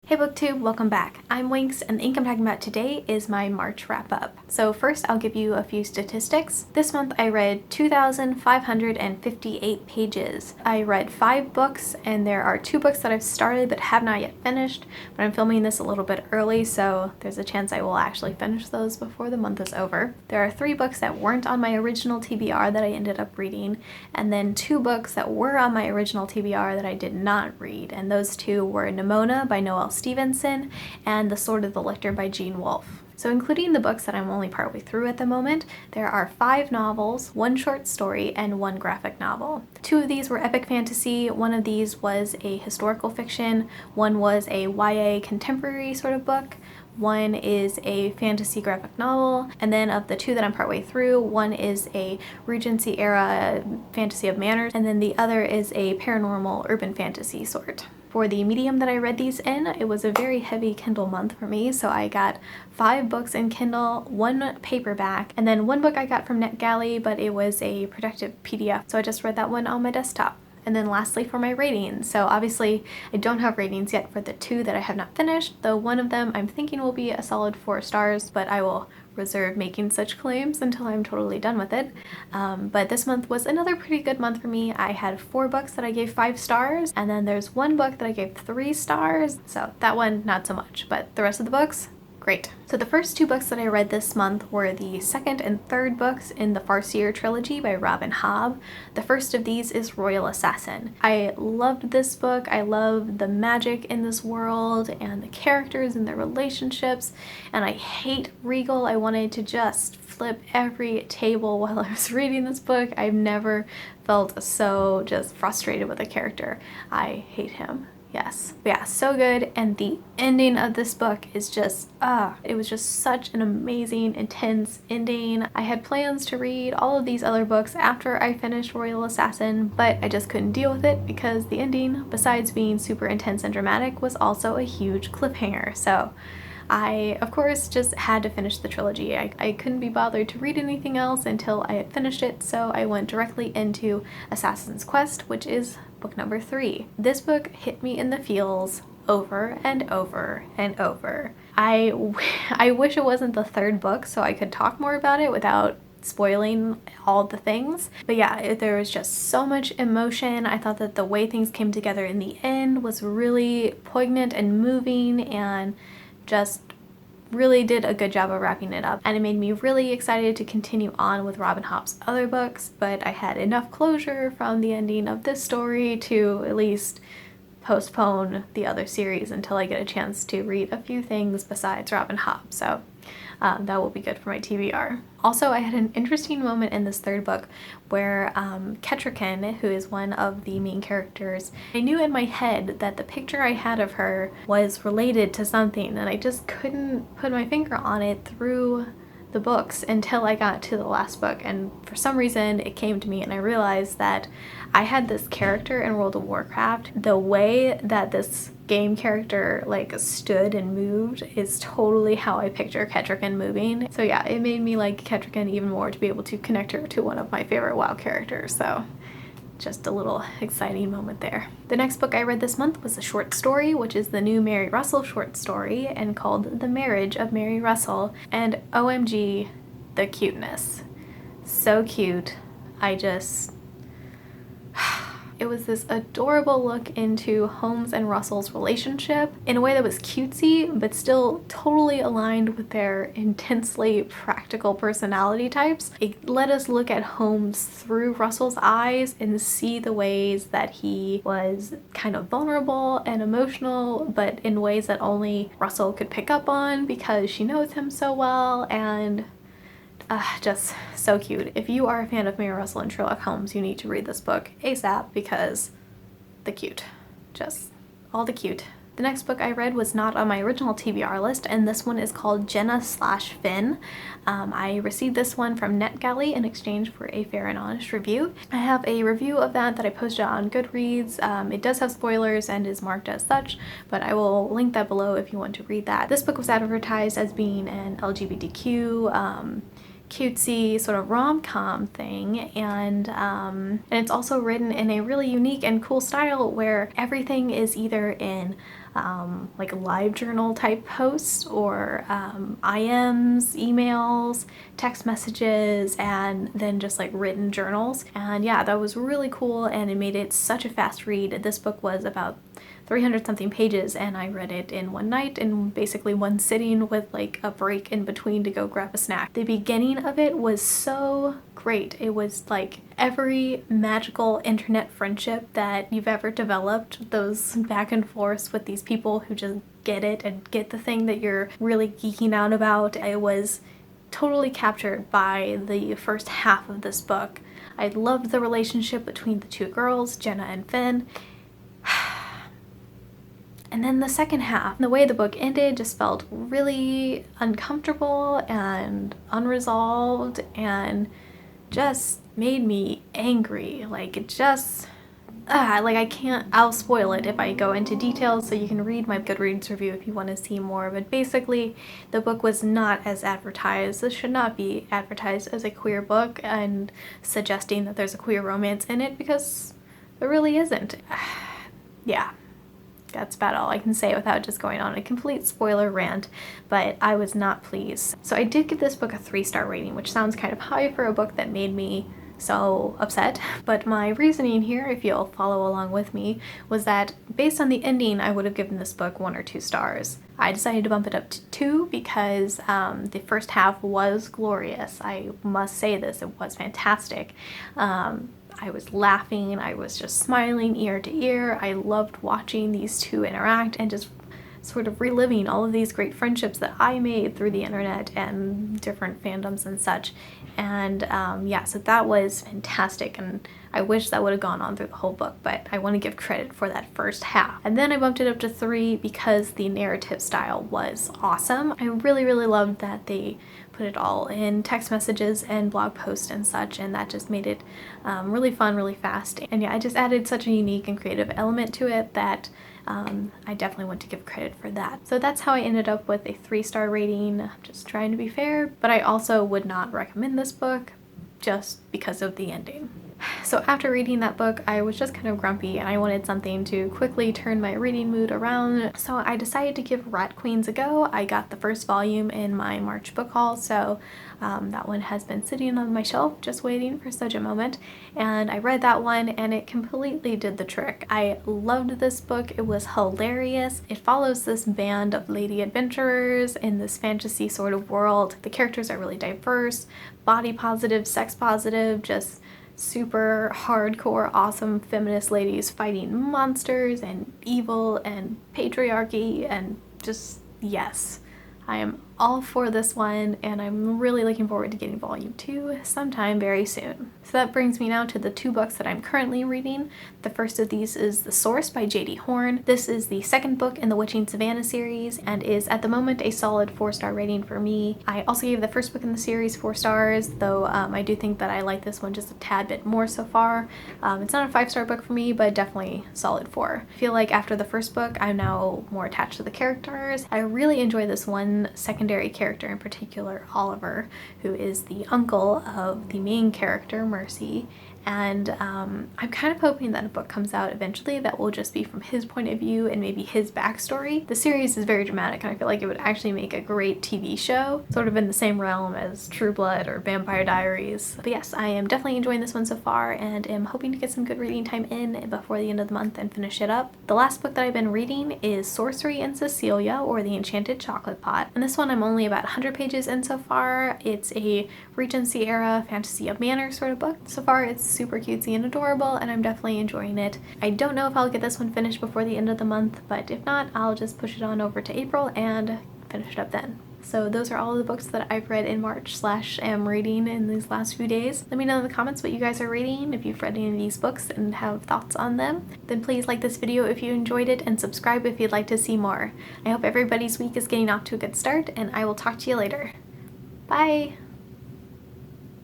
Hey BookTube, welcome back. I'm Winx, and the ink I'm talking about today is my March wrap-up. So first I'll give you a few statistics. This month I read 2,558 pages. I read 5 books, and there are 2 books that I've started but have not yet finished, but I'm filming this a little bit early, so there's a chance I will actually finish those before the month is over. There are 3 books that weren't on my original TBR that I ended up reading, and then 2 books that were on my original TBR that I did not read, and those 2 were Nimona by Noelle Stevenson and The Sword of the Lictor by Gene Wolfe. So including the books that I'm only partway through at the moment, there are 5 novels, 1 short story, and 1 graphic novel. 2 of these were epic fantasy, 1 of these was a historical fiction, 1 was a YA contemporary sort of book, 1 is a fantasy graphic novel, and then of the 2 that I'm partway through, 1 is a Regency era fantasy of manners, and then the other is a paranormal urban fantasy sort. For the medium that I read these in, it was a very heavy Kindle month for me, so I got 5 books in Kindle, 1 paperback, and then 1 book I got from NetGalley, but it was a protected PDF, so I just read that one on my desktop. And then lastly for my ratings, so obviously I don't have ratings yet for the 2 that I have not finished, though one of them I'm thinking will be a solid 4 stars, but I will reserve making such claims until I'm totally done with it. But this month was another pretty good month for me. I had 4 books that I gave 5 stars, and then there's 1 book that I gave 3 stars, so that one not so much, but the rest of the books, great. So the first 2 books that I read this month were the second and third books in the Farseer trilogy by Robin Hobb. The first of these is Royal Assassin. I loved this book. I love the magic in this world and the characters and their relationships, and I hate Regal. I wanted to just flip every table while I was reading this book. I've never felt so just frustrated with a character. I hate him. Yes. But yeah, so good. And the ending of this book is just, it was just such an amazing, intense ending. I had plans to read all of these other books after I finished Royal Assassin, but I just couldn't deal with it because the ending, besides being super intense and dramatic, was also a huge cliffhanger. So I, of course, just had to finish the trilogy. I couldn't be bothered to read anything else until I had finished it, so I went directly into Assassin's Quest, which is book number 3. This book hit me in the feels over and over and over. I wish it wasn't the 3rd book so I could talk more about it without spoiling all the things. But yeah, there was just so much emotion. I thought that the way things came together in the end was really poignant and moving, and just really did a good job of wrapping it up, and it made me really excited to continue on with Robin Hobb's other books, but I had enough closure from the ending of this story to at least postpone the other series until I get a chance to read a few things besides Robin Hobb, so that will be good for my TBR. Also, I had an interesting moment in this 3rd book where Kettricken, who is one of the main characters, I knew in my head that the picture I had of her was related to something, and I just couldn't put my finger on it through the books until I got to the last book, and for some reason it came to me and I realized that I had this character in World of Warcraft. The way that this game character like stood and moved is totally how I picture Kettricken moving. So yeah, it made me like Kettricken even more to be able to connect her to one of my favorite WoW characters, so just a little exciting moment there. The next book I read this month was a short story, which is the new Mary Russell short story and called The Marriage of Mary Russell, and OMG, the cuteness. So cute. It was this adorable look into Holmes and Russell's relationship in a way that was cutesy, but still totally aligned with their intensely practical personality types. It let us look at Holmes through Russell's eyes and see the ways that he was kind of vulnerable and emotional, but in ways that only Russell could pick up on because she knows him so well, and just so cute. If you are a fan of Mary Russell and Sherlock Holmes, you need to read this book ASAP because the cute. Just all the cute. The next book I read was not on my original TBR list, and this one is called Jenna Finn. I received this one from NetGalley in exchange for a fair and honest review. I have a review of that I posted on Goodreads. It does have spoilers and is marked as such, but I will link that below if you want to read that. This book was advertised as being an LGBTQ cutesy sort of rom-com thing, and it's also written in a really unique and cool style where everything is either in like live journal type posts or IMs, emails, text messages, and then just like written journals. And yeah, that was really cool, and it made it such a fast read. This book was about 300 something pages, and I read it in one night in basically one sitting with like a break in between to go grab a snack. The beginning of it was so great. It was like every magical internet friendship that you've ever developed, those back and forths with these people who just get it and get the thing that you're really geeking out about. I was totally captured by the first half of this book. I loved the relationship between the two girls, Jenna and Finn. And then the second half, the way the book ended just felt really uncomfortable and unresolved and just made me angry. Like it just, like I can't, I'll spoil it if I go into details, so you can read my Goodreads review if you want to see more. But basically, the book was not as advertised. This should not be advertised as a queer book and suggesting that there's a queer romance in it, because there really isn't. Yeah. That's about all I can say without just going on a complete spoiler rant, but I was not pleased. So I did give this book a 3-star rating, which sounds kind of high for a book that made me so upset. But my reasoning here, if you'll follow along with me, was that based on the ending, I would have given this book 1 or 2 stars. I decided to bump it up to 2 because the first half was glorious. I must say this, it was fantastic. I was laughing, I was just smiling ear to ear. I loved watching these two interact and just sort of reliving all of these great friendships that I made through the internet and different fandoms and such. And yeah, so that was fantastic, and I wish that would have gone on through the whole book, but I want to give credit for that first half. And then I bumped it up to 3 because the narrative style was awesome. I really, really loved that they put it all in text messages and blog posts and such, and that just made it really fun, really fast. And yeah, I just added such a unique and creative element to it that I definitely want to give credit for that. So that's how I ended up with a 3-star rating. I'm just trying to be fair, but I also would not recommend this book just because of the ending. So after reading that book, I was just kind of grumpy and I wanted something to quickly turn my reading mood around. So I decided to give Rat Queens a go. I got the first volume in my March book haul, so that one has been sitting on my shelf just waiting for such a moment. And I read that one and it completely did the trick. I loved this book. It was hilarious. It follows this band of lady adventurers in this fantasy sort of world. The characters are really diverse, body positive, sex positive, just super hardcore awesome feminist ladies fighting monsters and evil and patriarchy, and just yes, I am all for this one, and I'm really looking forward to getting volume 2 sometime very soon. So that brings me now to the 2 books that I'm currently reading. The first of these is The Source by J.D. Horn. This is the second book in the Witching Savannah series and is at the moment a solid 4-star rating for me. I also gave the first book in the series 4 stars, though I do think that I like this one just a tad bit more so far. It's not a 5-star book for me, but definitely solid 4. I feel like after the first book, I'm now more attached to the characters. I really enjoy this one secondary character in particular, Oliver, who is the uncle of the main character, Mercy. And I'm kind of hoping that a book comes out eventually that will just be from his point of view and maybe his backstory. The series is very dramatic and I feel like it would actually make a great TV show, sort of in the same realm as True Blood or Vampire Diaries. But yes, I am definitely enjoying this one so far and am hoping to get some good reading time in before the end of the month and finish it up. The last book that I've been reading is Sorcery and Cecilia, or The Enchanted Chocolate Pot. And this one I'm only about 100 pages in so far. It's a Regency era fantasy of manor sort of book. So far it's super cutesy and adorable, and I'm definitely enjoying it. I don't know if I'll get this one finished before the end of the month, but if not, I'll just push it on over to April and finish it up then. So those are all of the books that I've read in March / am reading in these last few days. Let me know in the comments what you guys are reading, if you've read any of these books and have thoughts on them. Then please like this video if you enjoyed it and subscribe if you'd like to see more. I hope everybody's week is getting off to a good start, and I will talk to you later. Bye!